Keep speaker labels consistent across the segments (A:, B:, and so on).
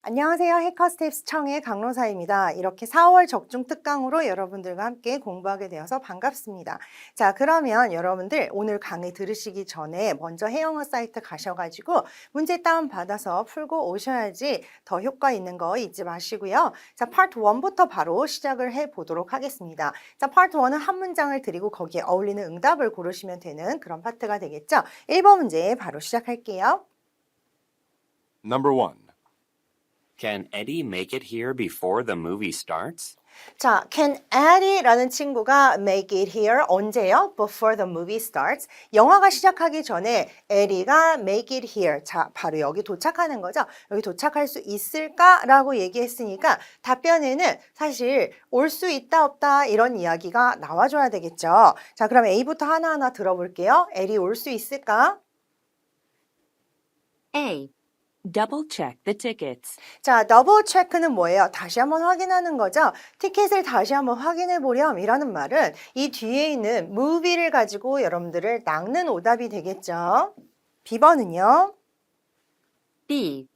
A: 안녕하세요. 해커스텝스 청의 강로사입니다. 이렇게 4월 적중 특강으로 여러분들과 함께 공부하게 되어서 반갑습니다. 자, 그러면 여러분들 오늘 강의 들으시기 전에 먼저 해영어 사이트 가셔가지고 문제 다운받아서 풀고 오셔야지 더 효과 있는 거 잊지 마시고요. 자, 파트 1부터 바로 시작을 해보도록 하겠습니다. 자, 파트 1은 한 문장을 드리고 거기에 어울리는 응답을 고르시면 되는 그런 파트가 되겠죠. 1번 문제 바로 시작할게요.
B: Number 1.
C: Can Eddie make it here before the movie starts?
A: 자, can Eddie라는 친구가 make it here 언제요? Before the movie starts. 영화가 시작하기 전에 Eddie가 make it here. 자, 바로 여기 도착하는 거죠. 여기 도착할 수 있을까라고 얘기했으니까 답변에는 사실 올 수 있다 없다 이런 이야기가 나와줘야 되겠죠. 자, 그럼 A부터 하나하나 들어볼게요. Eddie 올 수 있을까?
D: A. Double check the tickets.
A: 자, 더블 체크는 뭐예요? 다시 한번 확인하는 거죠. 티켓을 다시 한번 확인해 보렴이라는 말은 이 뒤에 있는 movie를 가지고 여러분들을 낚는 오답이 되겠죠. B번은요.
D: B.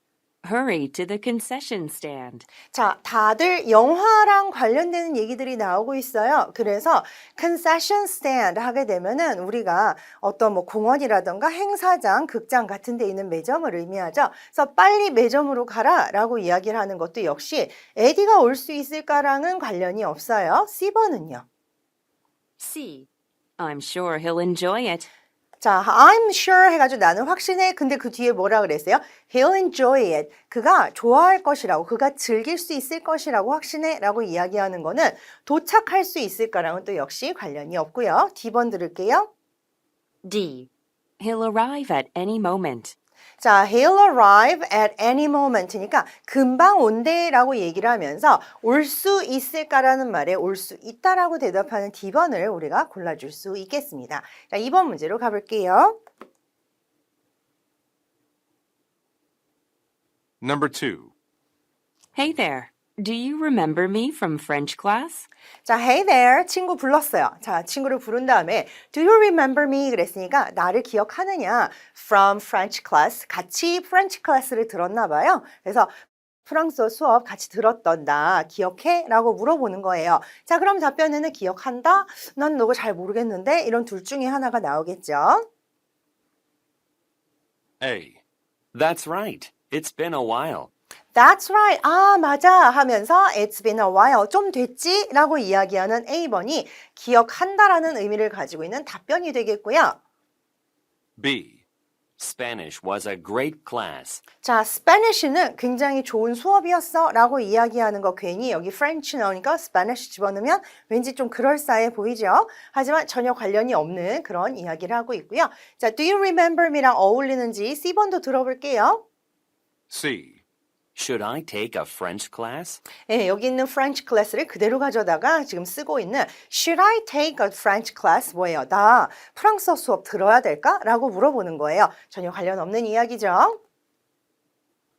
D: Hurry to the concession stand.
A: 자, 다들 영화랑 관련되는 얘기들이 나오고 있어요. 그래서 concession stand 하게 되면은 우리가 어떤 뭐 공원이라던가 행사장, 극장 같은 데 있는 매점을 의미하죠. 그래서 빨리 매점으로 가라라고 이야기를 하는 것도 역시 에디가 올 수 있을까랑은 관련이 없어요. C번은요.
D: C. I'm sure he'll enjoy it.
A: 자, I'm sure 해가지고 나는 확신해. 근데 그 뒤에 뭐라 그랬어요? He'll enjoy it. 그가 좋아할 것이라고, 그가 즐길 수 있을 것이라고 확신해 라고 이야기하는 거는 도착할 수 있을까랑은 또 역시 관련이 없고요. D번 들을게요.
D: D. He'll arrive at any moment.
A: 자, he'll arrive at any moment니까 금방 온대라고 얘기를 하면서 올 수 있을까라는 말에 올 수 있다라고 대답하는 D번을 우리가 골라줄 수 있겠습니다. 자, 2번 문제로 가볼게요.
B: Number 2.
D: Hey there. Do you remember me from French class?
A: 자, hey there, 친구 불렀어요. 자, 친구를 부른 다음에 do you remember me? 그랬으니까 나를 기억하느냐? From French class, 같이 French class를 들었나 봐요. 그래서 프랑스어 수업 같이 들었던 나 기억해? 라고 물어보는 거예요. 자, 그럼 답변에는 기억한다? 난 너가 잘 모르겠는데? 이런 둘 중에 하나가 나오겠죠.
B: A.
C: That's right. It's been a while.
A: That's right. 아, 맞아. 하면서 It's been a while. 좀 됐지? 라고 이야기하는 A번이 기억한다라는 의미를 가지고 있는 답변이 되겠고요.
B: B.
C: Spanish was a great class.
A: 자, Spanish는 굉장히 좋은 수업이었어 라고 이야기하는 거 괜히 여기 French 나오니까 Spanish 집어넣으면 왠지 좀 그럴싸해 보이죠? 하지만 전혀 관련이 없는 그런 이야기를 하고 있고요. 자, Do you remember me랑 어울리는지 C번도 들어볼게요.
B: C.
C: Should I take a French class?
A: 예, 여기 있는 French class를 그대로 가져다가 지금 쓰고 있는 Should I take a French class? 뭐예요? 나 프랑스어 수업 들어야 될까? 라고 물어보는 거예요. 전혀 관련 없는 이야기죠.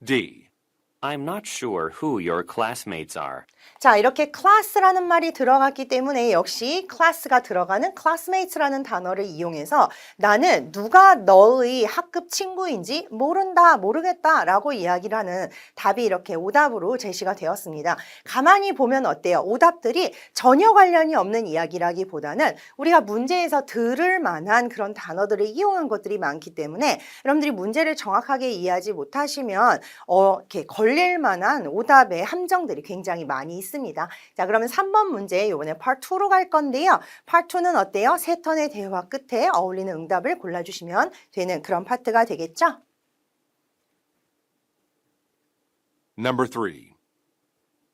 B: D.
C: I'm not sure who your classmates are.
A: 자, 이렇게 class라는 말이 들어갔기 때문에 역시 class가 들어가는 classmates라는 단어를 이용해서 나는 누가 너의 학급 친구인지 모른다, 모르겠다 라고 이야기를 하는 답이 이렇게 오답으로 제시가 되었습니다. 가만히 보면 어때요? 오답들이 전혀 관련이 없는 이야기라기보다는 우리가 문제에서 들을 만한 그런 단어들을 이용한 것들이 많기 때문에 여러분들이 문제를 정확하게 이해하지 못하시면 이렇게 걸릴 만한 오답의 함정들이 굉장히 많이 있습니다. 자, 그러면 3번 문제 이번에 Part 2로 갈 건데요. Part 2는 어때요? 세 턴의 대화 끝에 어울리는 응답을 골라주시면 되는 그런 파트가 되겠죠?
B: Number 3.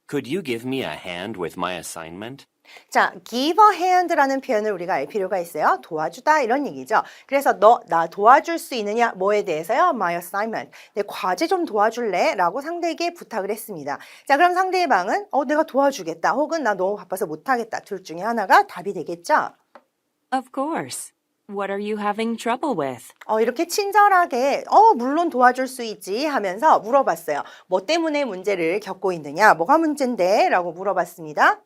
C: Could you give me a hand with my assignment?
A: 자, give a hand라는 표현을 우리가 알 필요가 있어요. 도와주다 이런 얘기죠. 그래서 너 나 도와줄 수 있느냐? 뭐에 대해서요? My assignment. 내 과제 좀 도와줄래? 라고 상대에게 부탁을 했습니다. 자, 그럼 상대방은 내가 도와주겠다. 혹은 나 너무 바빠서 못하겠다. 둘 중에 하나가 답이 되겠죠.
D: Of course. What are you having trouble with?
A: 이렇게 친절하게 물론 도와줄 수 있지 하면서 물어봤어요. 뭐 때문에 문제를 겪고 있느냐? 뭐가 문제인데? 라고 물어봤습니다.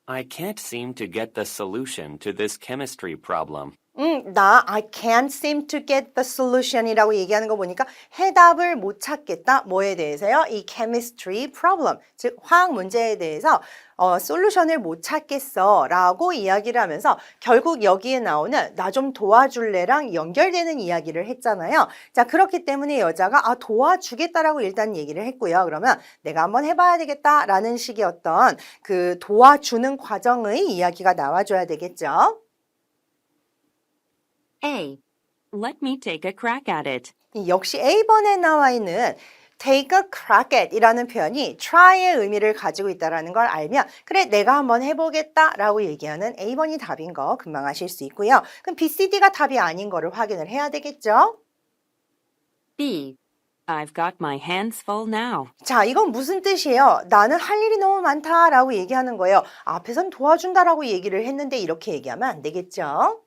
C: I can't seem to get the solution to this chemistry problem.
A: I can't seem to get the solution이라고 얘기하는 거 보니까 해답을 못 찾겠다. 뭐에 대해서요? 이 chemistry problem, 즉 화학 문제에 대해서 솔루션을 못 찾겠어 라고 이야기를 하면서 결국 여기에 나오는 나 좀 도와줄래랑 연결되는 이야기를 했잖아요. 자, 그렇기 때문에 여자가 도와주겠다라고 일단 얘기를 했고요. 그러면 내가 한번 해봐야 되겠다라는 식의 어떤 그 도와주는 과정의 이야기가 나와줘야 되겠죠.
D: A. Let me take a crack at it.
A: 역시 A번에 나와 있는 take a crack at 이라는 표현이 try의 의미를 가지고 있다는 걸 알면 그래 내가 한번 해보겠다 라고 얘기하는 A번이 답인 거 금방 아실 수 있고요. 그럼 B, C, D가 답이 아닌 거를 확인을 해야 되겠죠.
D: B. I've got my hands full now.
A: 자, 이건 무슨 뜻이에요? 나는 할 일이 너무 많다라고 얘기하는 거예요. 앞에선 도와준다라고 얘기를 했는데 이렇게 얘기하면 안 되겠죠.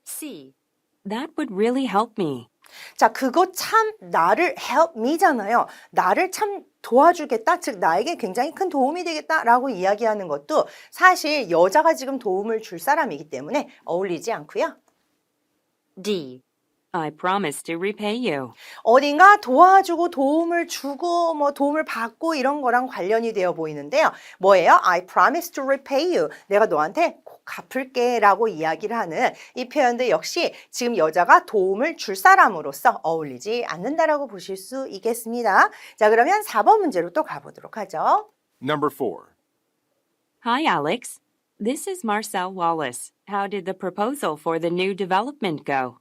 D: C. That would really help me.
A: 자, 그거 참 나를 help me잖아요. 나를 참 도와주겠다, 즉 나에게 굉장히 큰 도움이 되겠다라고 이야기하는 것도 사실 여자가 지금 도움을 줄 사람이기 때문에 어울리지 않고요.
D: D. I promise to repay you.
A: 어딘가 도와주고 도움을 주고 뭐 도움을 받고 이런 거랑 관련이 되어 보이는데요. 뭐예요? I promise to repay you. 내가 너한테 꼭 갚을게 라고 이야기를 하는 이 표현도 역시 지금 여자가 도움을 줄 사람으로서 어울리지 않는다라고 보실 수 있겠습니다. 자, 그러면 4번 문제로 또 가보도록 하죠.
B: Number 4.
D: Hi, Alex. This is Marcel Wallace. How did the proposal for the new development go?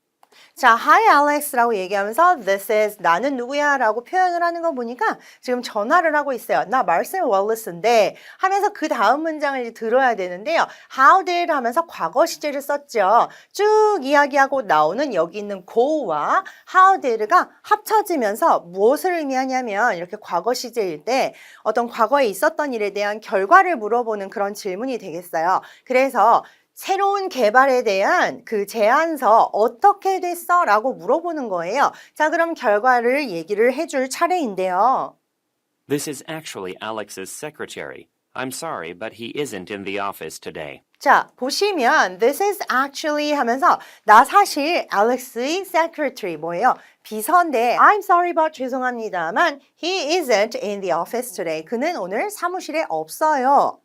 A: 자, Hi Alex라고 얘기하면서 This is 나는 누구야 라고 표현을 하는 거 보니까 지금 전화를 하고 있어요. 나 마르셀 월리스인데 하면서 그 다음 문장을 이제 들어야 되는데요. How did 하면서 과거 시제를 썼죠. 쭉 이야기하고 나오는 여기 있는 go와 how did가 합쳐지면서 무엇을 의미하냐면 이렇게 과거 시제일 때 어떤 과거에 있었던 일에 대한 결과를 물어보는 그런 질문이 되겠어요. 그래서 새로운 개발에 대한 그 제안서 어떻게 됐어? 라고 물어보는 거예요. 자, 그럼 결과를 얘기를 해줄 차례인데요.
C: This is actually Alex's secretary. I'm sorry, but he isn't in the office today.
A: 자, 보시면 This is actually 하면서 나 사실 Alex의 secretary 뭐예요? 비서인데 I'm sorry but 죄송합니다만 he isn't in the office today. 그는 오늘 사무실에 없어요.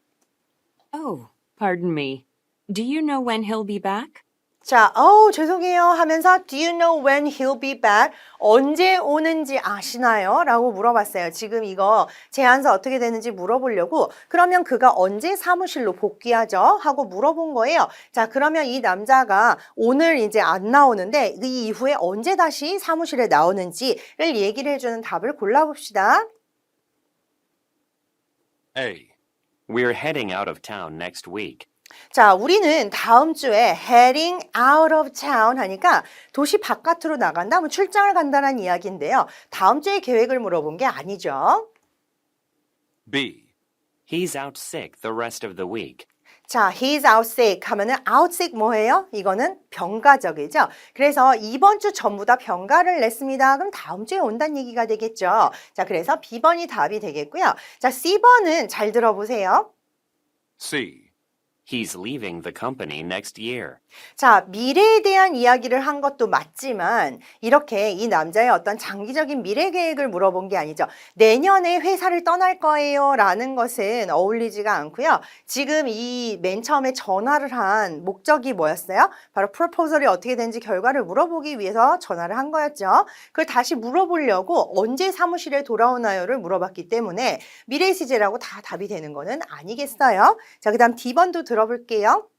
D: Oh, pardon me. Do you know when he'll be back?
A: 자, 죄송해요 하면서 Do you know when he'll be back? 언제 오는지 아시나요? 라고 물어봤어요. 지금 이거 제안서 어떻게 되는지 물어보려고 그러면 그가 언제 사무실로 복귀하죠? 하고 물어본 거예요. 자, 그러면 이 남자가 오늘 이제 안 나오는데 이 이후에 언제 다시 사무실에 나오는지를 얘기를 해주는 답을 골라봅시다.
B: A.
C: We're heading out of town next week.
A: 자, 우리는 다음 주에 heading out of town 하니까 도시 바깥으로 나간다, 뭐 출장을 간다는 이야기인데요. 다음 주에 계획을 물어본 게 아니죠.
B: B.
C: He's out sick the rest of the week.
A: 자, he's out sick 하면은 out sick 뭐예요? 이거는 병가적이죠. 그래서 이번 주 전부 다 병가를 냈습니다. 그럼 다음 주에 온다는 얘기가 되겠죠. 자, 그래서 B번이 답이 되겠고요. 자, C번은 잘 들어보세요.
B: C.
C: He's leaving the company next year.
A: 자, 미래에 대한 이야기를 한 것도 맞지만 이렇게 이 남자의 어떤 장기적인 미래 계획을 물어본 게 아니죠. 내년에 회사를 떠날 거예요 라는 것은 어울리지가 않고요. 지금 이 맨 처음에 전화를 한 목적이 뭐였어요? 바로 프로포설이 어떻게 되는지 결과를 물어보기 위해서 전화를 한 거였죠. 그걸 다시 물어보려고 언제 사무실에 돌아오나요를 물어봤기 때문에 미래 시제라고 다 답이 되는 거는 아니겠어요. 자, 그 다음 D번도 들어볼게요.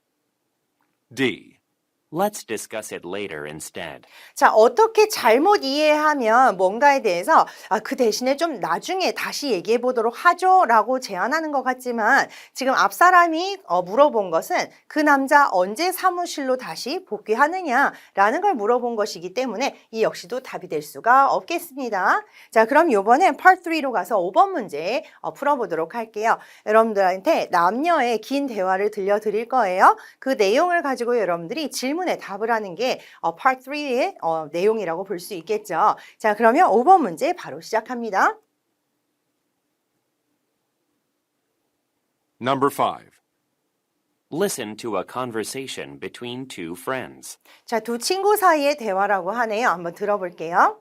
B: D.
C: Let's discuss it later instead.
A: 자, 어떻게 잘못 이해하면 뭔가에 대해서 그 대신에 좀 나중에 다시 얘기해 보도록 하죠 라고 제안하는 것 같지만 지금 앞 사람이 물어본 것은 그 남자 언제 사무실로 다시 복귀하느냐 라는 걸 물어본 것이기 때문에 이 역시도 답이 될 수가 없겠습니다. 자, 그럼 이번엔 Part 3로 가서 5번 문제 풀어보도록 할게요. 여러분들한테 남녀의 긴 대화를 들려드릴 거예요. 그 내용을 가지고 여러분들이 질문에 답을 하는 게 Part 3의 내용이라고 볼 수 있겠죠. 자, 그러면 5번 문제 바로 시작합니다.
B: Number 5.
C: Listen to a conversation between two friends.
A: 자, 두 친구 사이의 대화라고 하네요. 한번 들어볼게요.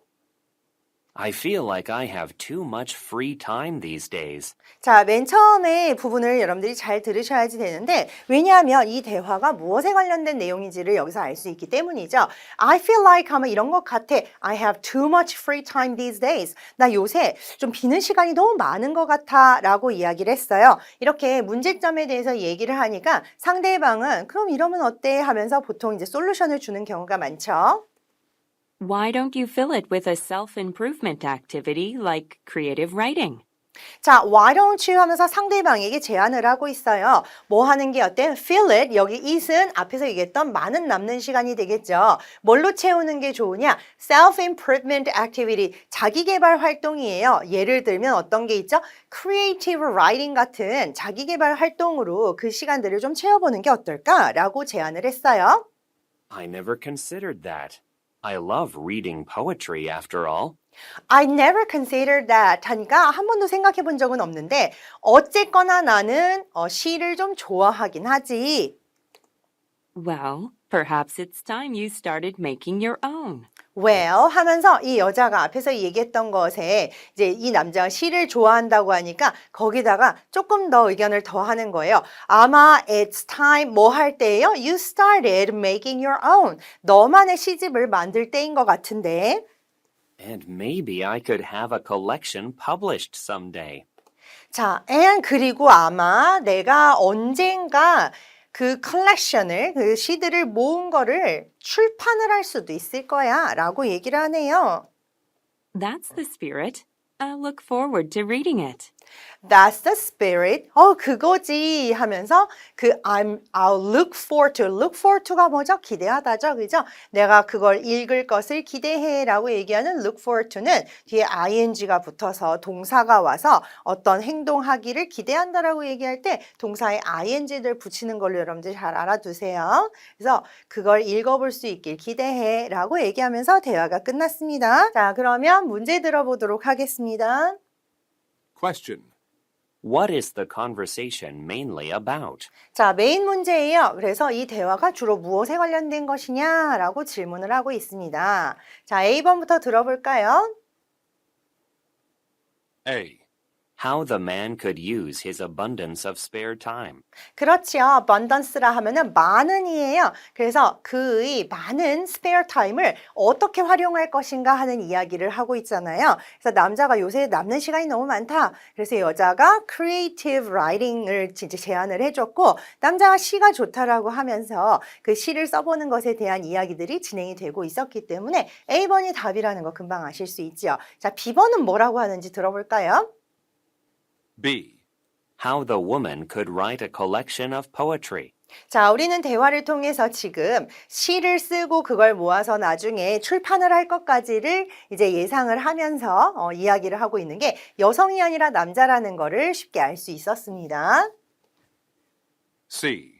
C: I feel like I have too much free time these days.
A: 자, 맨 처음에 부분을 여러분들이 잘 들으셔야지 되는데 왜냐하면 이 대화가 무엇에 관련된 내용인지를 여기서 알 수 있기 때문이죠. I feel like 하면 이런 것 같아. I have too much free time these days. 나 요새 좀 비는 시간이 너무 많은 것 같아 라고 이야기를 했어요. 이렇게 문제점에 대해서 얘기를 하니까 상대방은 그럼 이러면 어때? 하면서 보통 이제 솔루션을 주는 경우가 많죠.
D: Why don't you fill it with a self-improvement activity like creative writing?
A: 자, why don't you 하면서 상대방에게 제안을 하고 있어요. 뭐 하는 게 어때? Fill it. 여기 it은 앞에서 얘기했던 많은 남는 시간이 되겠죠. 뭘로 채우는 게 좋으냐? Self-improvement activity. 자기개발 활동이에요. 예를 들면 어떤 게 있죠? Creative writing 같은 자기개발 활동으로 그 시간들을 좀 채워보는 게 어떨까라고 제안을 했어요.
C: I never considered that. I love reading poetry after all.
A: I never considered that 하니까 한 번도 생각해 본 적은 없는데 어쨌거나 나는 시를 좀 좋아하긴 하지.
D: Well, perhaps it's time you started making your own.
A: Well 하면서 이 여자가 앞에서 얘기했던 것에 이제 이 남자가 시를 좋아한다고 하니까 거기다가 조금 더 의견을 더 하는 거예요. 아마 it's time 뭐 할 때예요? You started making your own. 너만의 시집을 만들 때인 것 같은데.
C: And maybe I could have a collection published someday.
A: 자, and 그리고 아마 내가 언젠가 그 컬렉션을, 그 시들을 모은 거를 출판을 할 수도 있을 거야 라고 얘기를 하네요.
D: That's the spirit. I'll look forward to reading it.
A: That's the spirit. 그거지 하면서 I'll look forward to. Look forward to가 뭐죠? 기대하다죠. 그죠? 내가 그걸 읽을 것을 기대해 라고 얘기하는 look forward to는 뒤에 ing가 붙어서 동사가 와서 어떤 행동하기를 기대한다라고 얘기할 때 동사에 ing를 붙이는 걸로 여러분들 잘 알아두세요. 그래서 그걸 읽어볼 수 있길 기대해 라고 얘기하면서 대화가 끝났습니다. 자, 그러면 문제 들어보도록 하겠습니다.
B: Question.
C: What is the conversation mainly about?
A: 자, 메인 문제예요. 그래서 이 대화가 주로 무엇에 관련된 것이냐라고 질문을 하고 있습니다. 자, A번부터 들어볼까요?
B: A.
C: How the man could use his abundance of spare time.
A: 그렇죠. abundance라 하면은 많은이에요. 그래서 그의 많은 spare time을 어떻게 활용할 것인가 하는 이야기를 하고 있잖아요. 그래서 남자가 요새 남는 시간이 너무 많다. 그래서 여자가 creative writing을 진짜 제안을 해줬고 남자가 시가 좋다라고 하면서 그 시를 써보는 것에 대한 이야기들이 진행이 되고 있었기 때문에 A번이 답이라는 거 금방 아실 수 있죠. 자, B번은 뭐라고 하는지 들어볼까요?
B: B.
C: How the woman could write a collection of poetry.
A: 자, 우리는 대화를 통해서 지금 시를 쓰고 그걸 모아서 나중에 출판을 할 것까지를 이제 예상을 하면서 이야기를 하고 있는 게 여성이 아니라 남자라는 거를 쉽게 알 수 있었습니다.
B: C.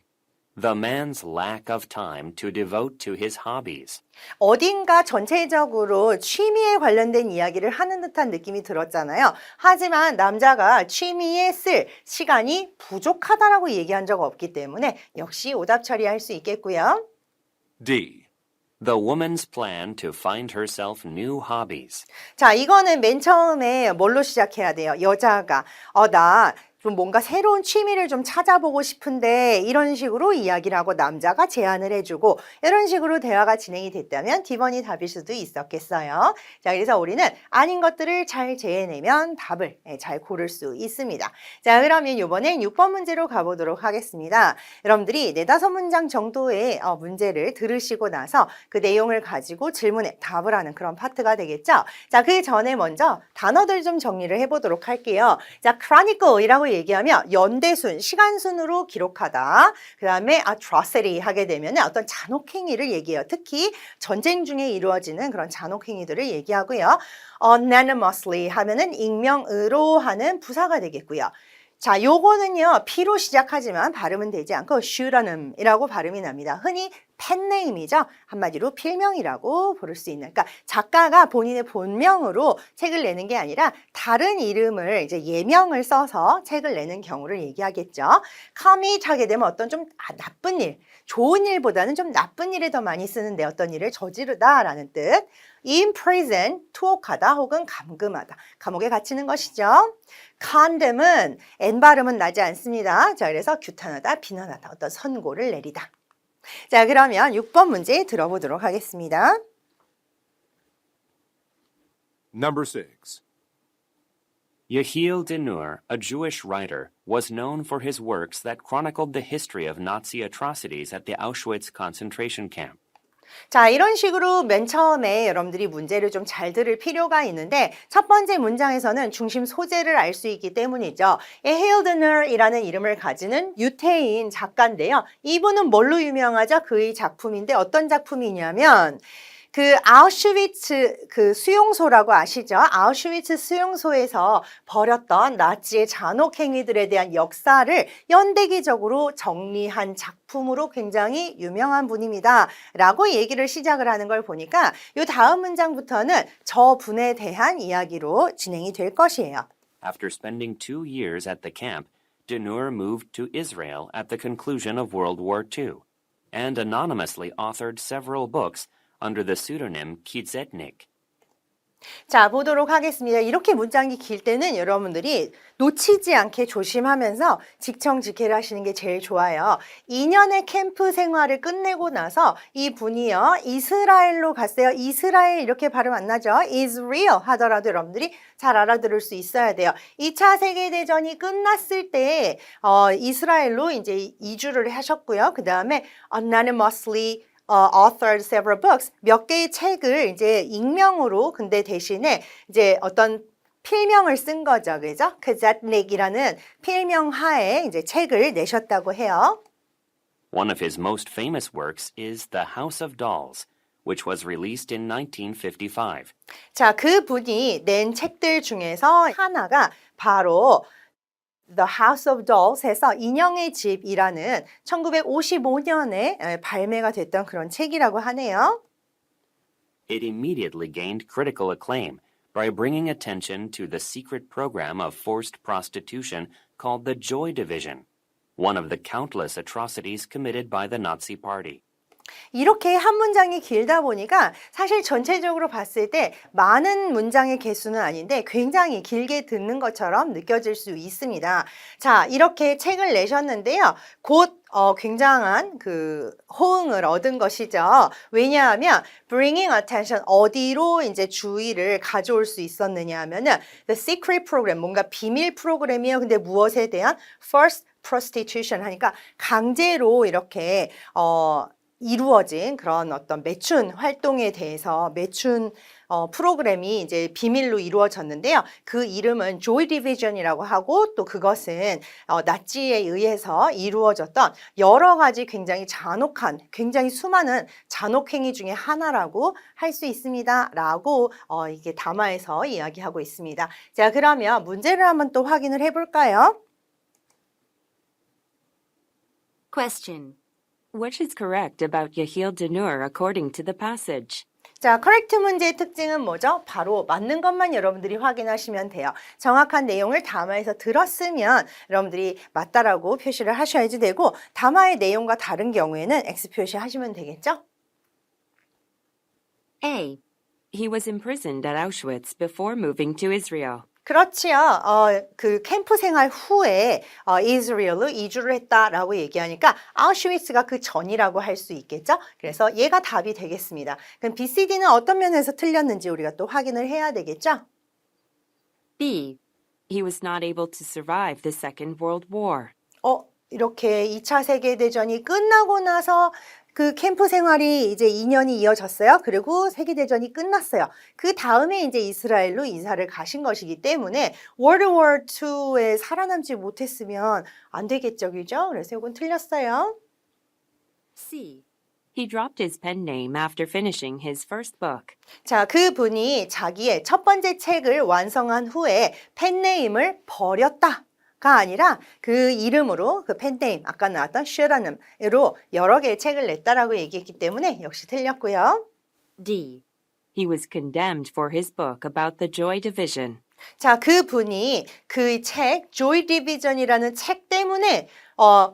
C: The man's lack of time to devote to his hobbies.
A: 어딘가 전체적으로 취미에 관련된 이야기를 하는 듯한 느낌이 들었잖아요. 하지만 남자가 취미에 쓸 시간이 부족하다라고 얘기한 적 없기 때문에 역시 오답 처리할 수 있겠고요.
B: D.
C: The woman's plan to find herself new hobbies.
A: 자, 이거는 맨 처음에 뭘로 시작해야 돼요? 여자가 나 좀 뭔가 새로운 취미를 좀 찾아보고 싶은데 이런 식으로 이야기를 하고 남자가 제안을 해주고 이런 식으로 대화가 진행이 됐다면 D번이 답일 수도 있었겠어요. 자, 그래서 우리는 아닌 것들을 잘 제해내면 답을 잘 고를 수 있습니다. 자, 그러면 이번엔 6번 문제로 가보도록 하겠습니다. 여러분들이 4-5문장 정도의 문제를 들으시고 나서 그 내용을 가지고 질문에 답을 하는 그런 파트가 되겠죠. 자, 그 전에 먼저 단어들 좀 정리를 해보도록 할게요. 자, chronicle이라고 얘기하면 연대순, 시간순으로 기록하다. 그 다음에 atrocity 하게 되면 어떤 잔혹행위를 얘기해요. 특히 전쟁 중에 이루어지는 그런 잔혹행위들을 얘기하고요. unanimously 하면은 익명으로 하는 부사가 되겠고요. 자, 요거는요, P로 시작하지만 발음은 되지 않고 pseudonym이라고 발음이 납니다. 흔히 펜네임이죠. 한마디로 필명이라고 부를 수 있는. 그러니까 작가가 본인의 본명으로 책을 내는 게 아니라 다른 이름을 이제 예명을 써서 책을 내는 경우를 얘기하겠죠. commit 하게 되면 어떤 좀 나쁜 일, 좋은 일보다는 좀 나쁜 일에 더 많이 쓰는데 어떤 일을 저지르다라는 뜻. imprison, 투옥하다 혹은 감금하다. 감옥에 갇히는 것이죠. condemn은 N 발음은 나지 않습니다. 자, 그래서 규탄하다, 비난하다, 어떤 선고를 내리다. 자, 그러면 6번 문제 들어보도록 하겠습니다.
B: Number 6.
C: Yehiel Denur, a Jewish writer, was known for his works that chronicled the history of Nazi atrocities at the Auschwitz concentration camp.
A: 자, 이런 식으로 맨 처음에 여러분들이 문제를 좀 잘 들을 필요가 있는데 첫 번째 문장에서는 중심 소재를 알 수 있기 때문이죠. 예히엘 드너이라는 이름을 가지는 유태인 작가인데요. 이분은 뭘로 유명하죠? 그의 작품인데 어떤 작품이냐면 그 아우슈비츠 그 수용소라고 아시죠? 아우슈비츠 수용소에서 벌였던 나치의 잔혹 행위들에 대한 역사를 연대기적으로 정리한 작품으로 굉장히 유명한 분입니다. 라고 얘기를 시작을 하는 걸 보니까 이 다음 문장부터는 저 분에 대한 이야기로 진행이 될 것이에요.
C: After spending 2 years at the camp, Denur moved to Israel at the conclusion of World War II and anonymously authored several books under the pseudonym Kizetnik.
A: 자, 보도록 하겠습니다. 이렇게 문장이 길 때는 여러분들이 놓치지 않게 조심하면서 직청직해를 하시는 게 제일 좋아요. 2년의 캠프 생활을 끝내고 나서 이 분이요, 이스라엘로 갔어요. 이스라엘 이렇게 발음 안 나죠? Israel 하더라도 여러분들이 잘 알아들을 수 있어야 돼요. 2차 세계대전이 끝났을 때 이스라엘로 이제 이주를 하셨고요. 그 다음에 anonymously authored several books. 몇 개의 책을 이제 익명으로 근데 대신에 이제 어떤 필명을 쓴 거죠. 그죠? 그자트닉이라는 필명 하에 이제 책을 내셨다고 해요.
C: One of his most famous works is The House of Dolls, which was released in 1955.
A: 자, 그 분이 낸 책들 중에서 하나가 바로 The House of Dolls에서 인형의 집이라는 1955년에 발매가 됐던 그런 책이라고 하네요.
C: It immediately gained critical acclaim by bringing attention to the secret program of forced prostitution called the Joy Division, one of the countless atrocities committed by the Nazi Party.
A: 이렇게 한 문장이 길다 보니까 사실 전체적으로 봤을 때 많은 문장의 개수는 아닌데 굉장히 길게 듣는 것처럼 느껴질 수 있습니다. 자, 이렇게 책을 내셨는데요. 곧 굉장한 그 호응을 얻은 것이죠. 왜냐하면 bringing attention 어디로 이제 주의를 가져올 수 있었느냐 하면은 the secret program 뭔가 비밀 프로그램이에요. 근데 무엇에 대한 forced prostitution 하니까 강제로 이렇게 이루어진 그런 어떤 매춘 활동에 대해서 매춘 프로그램이 이제 비밀로 이루어졌는데요. 그 이름은 Joy Division이라고 하고 또 그것은 나치에 의해서 이루어졌던 여러 가지 굉장히 잔혹한, 굉장히 수많은 잔혹 행위 중에 하나라고 할 수 있습니다. 라고 이게 담화에서 이야기하고 있습니다. 자, 그러면 문제를 한번 또 확인을 해볼까요?
D: Question. What is correct about Yehiel Denur according to the passage?
A: 자, correct 문제의 특징은 뭐죠? 바로 맞는 것만 여러분들이 확인하시면 돼요. 정확한 내용을 담화에서 들었으면 여러분들이 맞다라고 표시를 하셔야지 되고 담화의 내용과 다른 경우에는 X 표시하시면 되겠죠?
D: A. He was imprisoned at Auschwitz before moving to Israel.
A: 그렇지요. 그 캠프 생활 후에 이스라엘로 이주를 했다라고 얘기하니까 아우슈비츠가 그 전이라고 할 수 있겠죠. 그래서 얘가 답이 되겠습니다. 그럼 B, C, D는 어떤 면에서 틀렸는지 우리가 또 확인을 해야 되겠죠.
D: B. He was not able to survive the Second World War.
A: 이렇게 2차 세계대전이 끝나고 나서 그 캠프 생활이 이제 2년이 이어졌어요. 그리고 세계대전이 끝났어요. 그 다음에 이제 이스라엘로 이사를 가신 것이기 때문에 World War II에 살아남지 못했으면 안 되겠죠. 그죠? 그래서 이건 틀렸어요.
D: C. He dropped his pen name after finishing his first book.
A: 자, 그분이 자기의 첫 번째 책을 완성한 후에 펜네임을 버렸다. 가 아니라 그 이름으로 그 펜네임 아까 나왔던 슈라눔으로 여러 개의 책을 냈다라고 얘기했기 때문에 역시 틀렸고요.
D: D. He was condemned for his book about the Joy Division.
A: 자, 그 분이 그 책 Joy Division이라는 책 때문에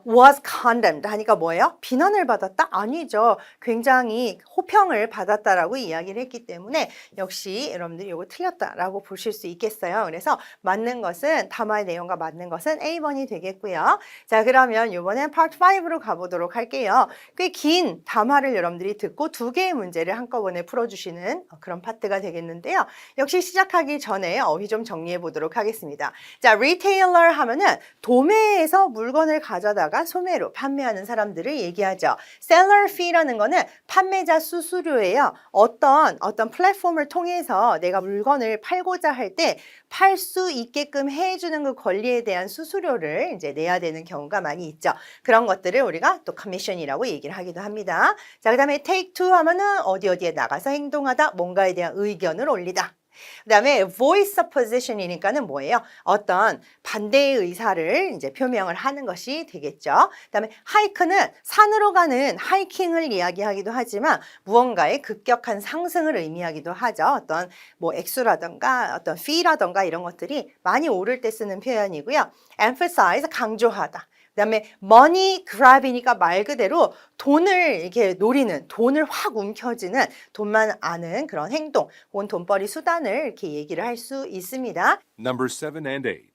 A: was condemned 하니까 뭐예요? 비난을 받았다? 아니죠. 굉장히 호평을 받았다라고 이야기를 했기 때문에 역시 여러분들이 이거 틀렸다라고 보실 수 있겠어요. 그래서 맞는 것은 담화의 내용과 맞는 것은 A번이 되겠고요. 자, 그러면 이번엔 Part 5로 가보도록 할게요. 꽤 긴 담화를 여러분들이 듣고 두 개의 문제를 한꺼번에 풀어주시는 그런 파트가 되겠는데요. 역시 시작하기 전에 어휘 좀 정리해 보도록 하겠습니다. 자, retailer 하면은 도매에서 물건을 가져다가 소매로 판매하는 사람들을 얘기하죠. seller fee라는 거는 판매자 수수료예요. 어떤 플랫폼을 통해서 내가 물건을 팔고자 할 때 팔 수 있게끔 해주는 그 권리에 대한 수수료를 이제 내야 되는 경우가 많이 있죠. 그런 것들을 우리가 또 커미션이라고 얘기를 하기도 합니다. 자, 그 다음에 take two 하면은 어디에 나가서 행동하다, 뭔가에 대한 의견을 올리다. 그 다음에 voice opposition이니까는 뭐예요? 어떤 반대의 의사를 이제 표명을 하는 것이 되겠죠. 그 다음에 hike는 산으로 가는 하이킹을 이야기하기도 하지만 무언가의 급격한 상승을 의미하기도 하죠. 어떤 뭐 액수라던가 어떤 fee라던가 이런 것들이 많이 오를 때 쓰는 표현이고요. emphasize, 강조하다. 그다음에 money grab이니까 말 그대로 돈을 이렇게 노리는, 돈을 확 움켜쥐는, 돈만 아는 그런 행동 혹은 돈벌이 수단을 이렇게 얘기를 할 수 있습니다.
B: Number 7 and 8.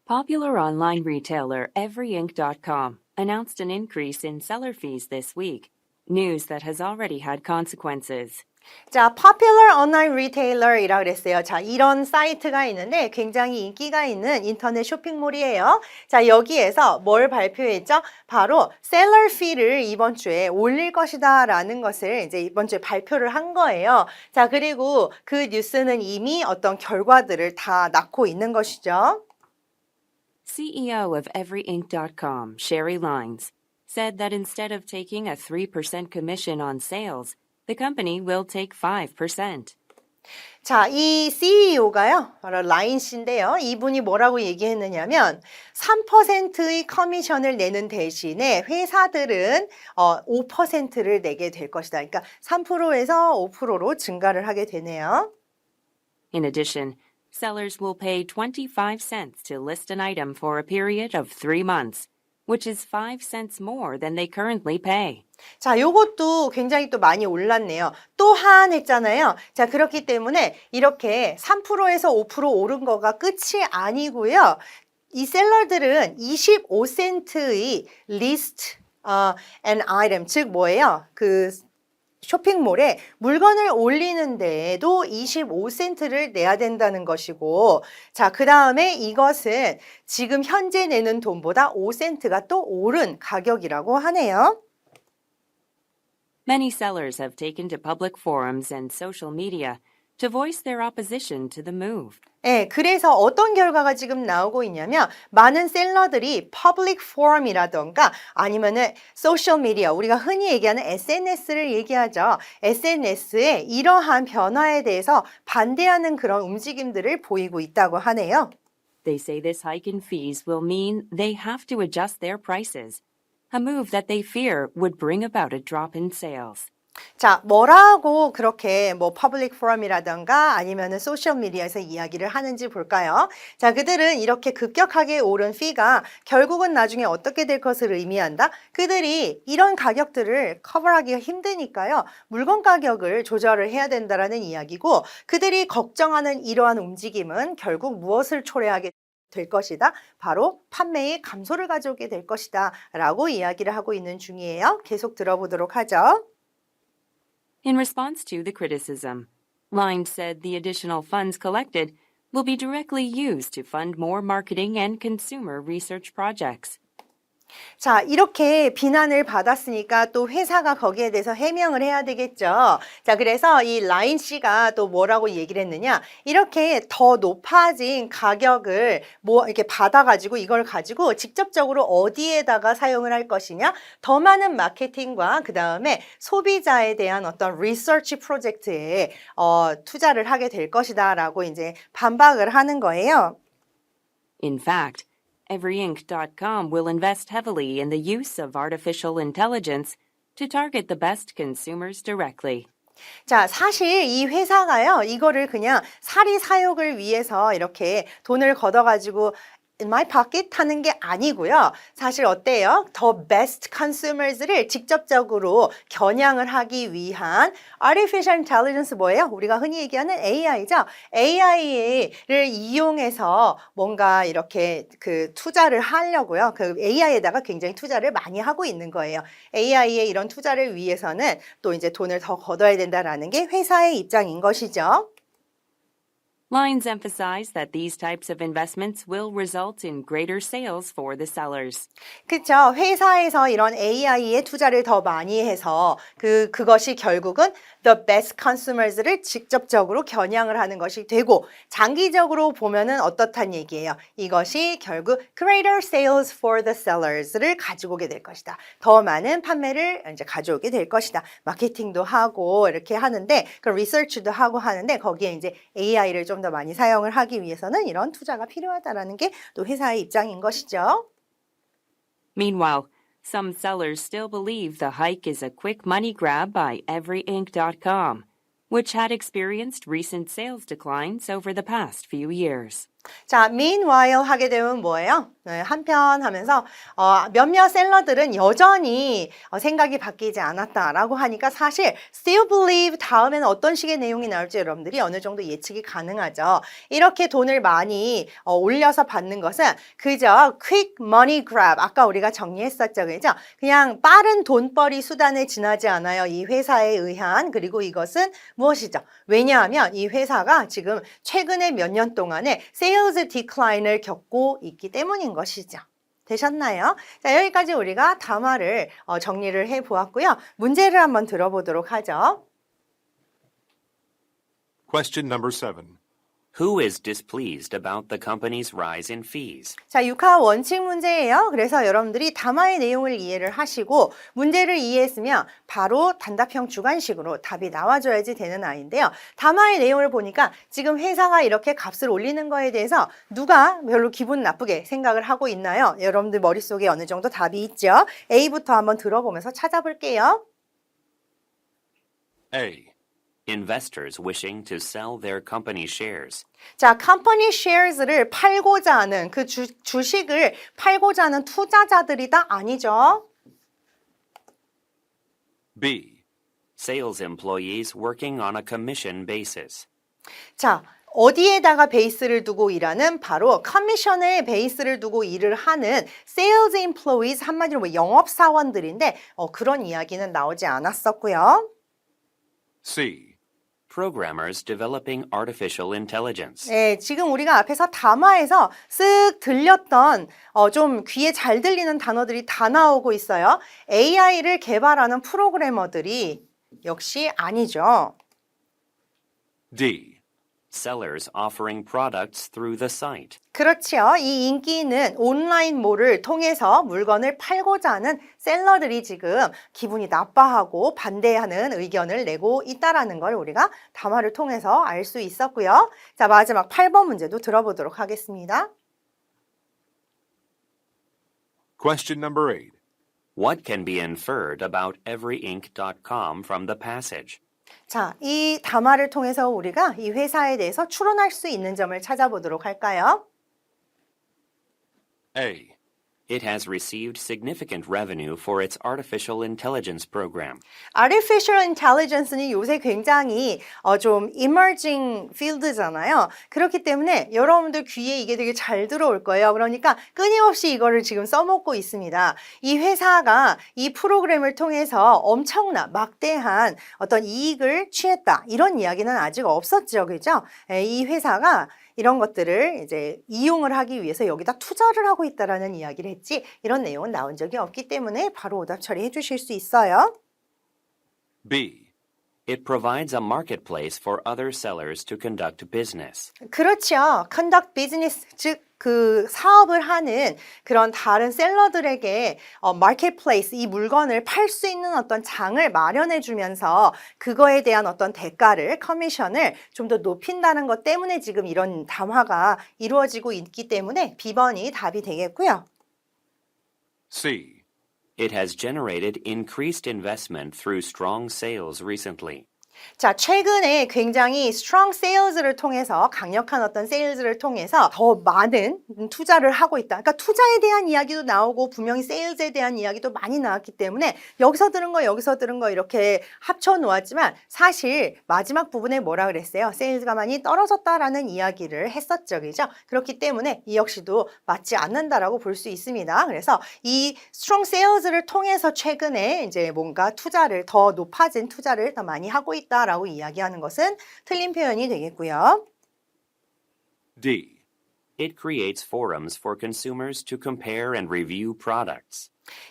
D: Popular online retailer EveryInk.com announced an increase in seller fees this week, news that has already had consequences.
A: 자, popular online retailer이라고 그랬어요. 자, 이런 사이트가 있는데 굉장히 인기가 있는 인터넷 쇼핑몰이에요. 자, 여기에서 뭘 발표했죠? 바로 seller fee를 이번 주에 올릴 것이다 라는 것을 이제 이번 주에 발표를 한 거예요. 자, 그리고 그 뉴스는 이미 어떤 결과들을 다 낳고 있는 것이죠.
D: CEO of EveryInk.com, Sherry Lines, said that instead of taking a 3% commission on sales, the company will take 5%.
A: 자, 이 CEO가요, 바로 라인 씨인데요. 이분이 뭐라고 얘기했느냐면 3%의 커미션을 내는 대신에 회사들은 5%를 내게 될 것이다. 그러니까 3%에서 5%로 증가를 하게 되네요.
D: In addition, sellers will pay 25 cents to list an item for a period of 3 months, which is 5 cents more than they currently pay.
A: 자, 요것도 굉장히 또 많이 올랐네요. 또한 했잖아요. 자, 그렇기 때문에 이렇게 3%에서 5% 오른 거가 끝이 아니고요. 이 셀러들은 25센트의 list an item, 즉 뭐예요? 그 쇼핑몰에 물건을 올리는 데에도 25센트를 내야 된다는 것이고, 자, 그 다음에 이것은 지금 현재 내는 돈보다 5센트가 또 오른 가격이라고 하네요.
D: Many sellers have taken to public forums and social media to voice their opposition to the move.
A: 네, 그래서 어떤 결과가 지금 나오고 있냐면 많은 셀러들이 퍼블릭 포럼이라던가 아니면은 소셜 미디어, 우리가 흔히 얘기하는 SNS를 얘기하죠. SNS에 이러한 변화에 대해서 반대하는 그런 움직임들을 보이고 있다고 하네요.
D: They say this hike in fees will mean they have to adjust their prices, a move that they fear would bring about a drop in sales.
A: 자, 뭐라고 그렇게 뭐 퍼블릭 포럼이라던가 아니면은 소셜 미디어에서 이야기를 하는지 볼까요? 자, 그들은 이렇게 급격하게 오른 피가 결국은 나중에 어떻게 될 것을 의미한다? 그들이 이런 가격들을 커버하기가 힘드니까요. 물건 가격을 조절을 해야 된다라는 이야기고, 그들이 걱정하는 이러한 움직임은 결국 무엇을 초래하게 될 것이다. 바로 판매의 감소를 가져오게 될 것이다. 라고 이야기를 하고 있는 중이에요. 계속 들어보도록 하죠.
D: In response to the criticism, Lines said the additional funds collected will be directly used to fund more marketing and consumer research projects.
A: 자, 이렇게 비난을 받았으니까 또 회사가 거기에 대해서 해명을 해야 되겠죠. 자, 그래서 이 라인 씨가 또 뭐라고 얘기를 했느냐. 이렇게 더 높아진 가격을 뭐 이렇게 받아가지고 이걸 가지고 직접적으로 어디에다가 사용을 할 것이냐. 더 많은 마케팅과 그 다음에 소비자에 대한 어떤 리서치 프로젝트에 투자를 하게 될 것이다 라고 이제 반박을 하는 거예요.
D: In fact, everyinc.com will invest heavily in the use of artificial intelligence to target the best consumers directly.
A: 자, 사실 이 회사가요, 이거를 그냥 사리 사욕을 위해서 이렇게 돈을 걷어가지고 in my pocket 하는 게 아니고요. 사실 어때요? The best consumers를 직접적으로 겨냥을 하기 위한 artificial intelligence 뭐예요? 우리가 흔히 얘기하는 AI죠. AI를 이용해서 뭔가 이렇게 그 투자를 하려고요. 그 AI에다가 굉장히 투자를 많이 하고 있는 거예요. AI에 이런 투자를 위해서는 또 이제 돈을 더 걷어야 된다라는 게 회사의 입장인 것이죠.
D: Lines emphasize that these types of investments will result in greater sales for the sellers.
A: 그렇죠. 회사에서 이런 AI에 투자를 더 많이 해서 그것이 결국은 the best consumers를 직접적으로 겨냥을 하는 것이 되고 장기적으로 보면은 어떻단 얘기예요. 이것이 결국 greater sales for the sellers를 가지고 오게 될 것이다. 더 많은 판매를 이제 가져오게 될 것이다. 마케팅도 하고 이렇게 하는데 그 리서치도 하고 하는데 거기에 이제 AI를 좀 더 많이 사용을 하기 위해서는 이런 투자가 필요하다라는 게 또 회사의 입장인 것이죠.
D: Meanwhile, some sellers still believe the hike is a quick money grab by everyinc.com, which had experienced recent sales declines over the past few years.
A: 자, meanwhile 하게 되면 뭐예요? 네, 한편 하면서 몇몇 셀러들은 여전히 생각이 바뀌지 않았다라고 하니까 사실 still believe 다음에는 어떤 식의 내용이 나올지 여러분들이 어느 정도 예측이 가능하죠. 이렇게 돈을 많이 올려서 받는 것은 그저 quick money grab 아까 우리가 정리했었죠. 그죠? 그냥 빠른 돈벌이 수단에 지나지 않아요. 이 회사에 의한 그리고 이것은 무엇이죠? 왜냐하면 이 회사가 지금 최근에 몇 년 동안에 sales decline을 겪고 있기 때문인 것이죠. 되셨나요? 자, 여기까지 우리가 담화를 정리를 해보았고요. 문제를 한번 들어보도록 하죠.
B: Question number 7.
C: Who is displeased about the company's rise in fees?
A: 자, 6화 원칙 문제예요. 그래서 여러분들이 담화의 내용을 이해를 하시고 문제를 이해했으면 바로 단답형 주관식으로 답이 나와줘야지 되는 아이인데요. 담화의 내용을 보니까 지금 회사가 이렇게 값을 올리는 거에 대해서 누가 별로 기분 나쁘게 생각을 하고 있나요? 여러분들 머릿속에 어느 정도 답이 있죠? A부터 한번 들어보면서 찾아볼게요.
B: A.
C: Investors wishing to sell their company shares.
A: 자, company shares를 팔고자 하는 그 주식을 팔고자 하는 투자자들이다? 아니죠.
B: B.
C: Sales employees working on a commission basis.
A: 자, 어디에다가 베이스를 두고 일하는 바로 커미션에 베이스를 두고 일을 하는 sales employees 한마디로 뭐 영업사원들인데 그런 이야기는 나오지 않았었고요.
B: C.
C: Programmers developing artificial intelligence.
A: 네, 지금 우리가 앞에서 담화에서 쓱 들렸던 좀 귀에 잘 들리는 단어들이 다 나오고 있어요. AI를 개발하는 프로그래머들이 역시 아니죠.
B: D.
C: Sellers offering products through the site.
A: 그렇죠. 이 인기는 온라인몰을 통해서 물건을 팔고자 하는 셀러들이 지금 기분이 나빠하고 반대하는 의견을 내고 있다라는 걸 우리가 담화를 통해서 알 수 있었고요. 자, 마지막 8번 문제도 들어보도록 하겠습니다.
B: Question number 8.
C: What can be inferred about everyinc.com from the passage?
A: 자, 이 담화를 통해서 우리가 이 회사에 대해서 추론할 수 있는 점을 찾아보도록 할까요?
B: A.
C: It has received significant revenue for its artificial intelligence program.
A: Artificial Intelligence는 요새 굉장히 좀 emerging field잖아요. 그렇기 때문에 여러분들 귀에 이게 되게 잘 들어올 거예요. 그러니까 끊임없이 이거를 지금 써먹고 있습니다. 이 회사가 이 프로그램을 통해서 엄청난 막대한 어떤 이익을 취했다. 이런 이야기는 아직 없었죠. 그죠? 이 회사가 이런 것들을 이제 이용을 하기 위해서 여기다 투자를 하고 있다라는 이야기를 했지 이런 내용은 나온 적이 없기 때문에 바로 오답 처리해 주실 수 있어요.
B: B.
C: It provides a marketplace for other sellers to conduct business.
A: 그렇죠. conduct business, 즉 그 사업을 하는 그런 다른 셀러들에게 marketplace, 이 물건을 팔 수 있는 어떤 장을 마련해 주면서 그거에 대한 어떤 대가를, 커미션을 좀 더 높인다는 것 때문에 지금 이런 담화가 이루어지고 있기 때문에 B번이 답이 되겠고요.
B: C.
C: It has generated increased investment through strong sales recently.
A: 자, 최근에 굉장히 strong sales를 통해서 강력한 어떤 sales를 통해서 더 많은 투자를 하고 있다. 그러니까 투자에 대한 이야기도 나오고 분명히 sales에 대한 이야기도 많이 나왔기 때문에 여기서 들은 거 여기서 들은 거 이렇게 합쳐 놓았지만 사실 마지막 부분에 뭐라 그랬어요? sales가 많이 떨어졌다라는 이야기를 했었죠. 그죠? 그렇기 때문에 이 역시도 맞지 않는다라고 볼 수 있습니다. 그래서 이 strong sales를 통해서 최근에 이제 뭔가 투자를 더 높아진 투자를 더 많이 하고 있다라고 이야기하는 것은 틀린 표현이 되겠고요.
B: D.
C: It creates forums for consumers to compare and review products.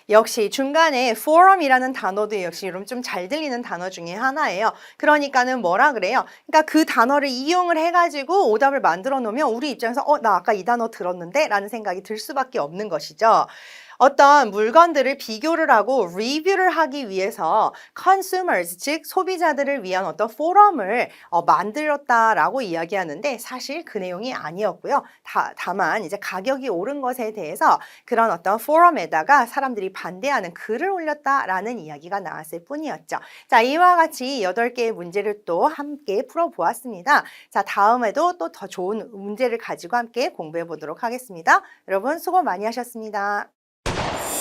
A: 역시 중간에 forum이라는 단어도 역시 여러분 좀 잘 들리는 단어 중에 하나예요. 그러니까는 뭐라 그래요? 그러니까 그 단어를 이용을 해가지고 오답을 만들어 놓으면 우리 입장에서 나 아까 이 단어 들었는데? 라는 생각이 들 수밖에 없는 것이죠. 어떤 물건들을 비교를 하고 리뷰를 하기 위해서 consumers, 즉 소비자들을 위한 어떤 포럼을 만들었다라고 이야기하는데 사실 그 내용이 아니었고요. 다만 이제 가격이 오른 것에 대해서 그런 어떤 포럼에다가 사람들이 반대하는 글을 올렸다라는 이야기가 나왔을 뿐이었죠. 자, 이와 같이 8개의 문제를 또 함께 풀어보았습니다. 자, 다음에도 또 더 좋은 문제를 가지고 함께 공부해 보도록 하겠습니다. 여러분 수고 많이 하셨습니다.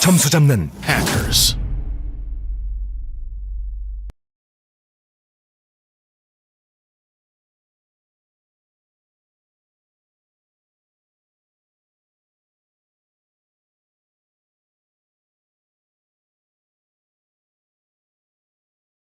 E: 점수 잡는 Hackers.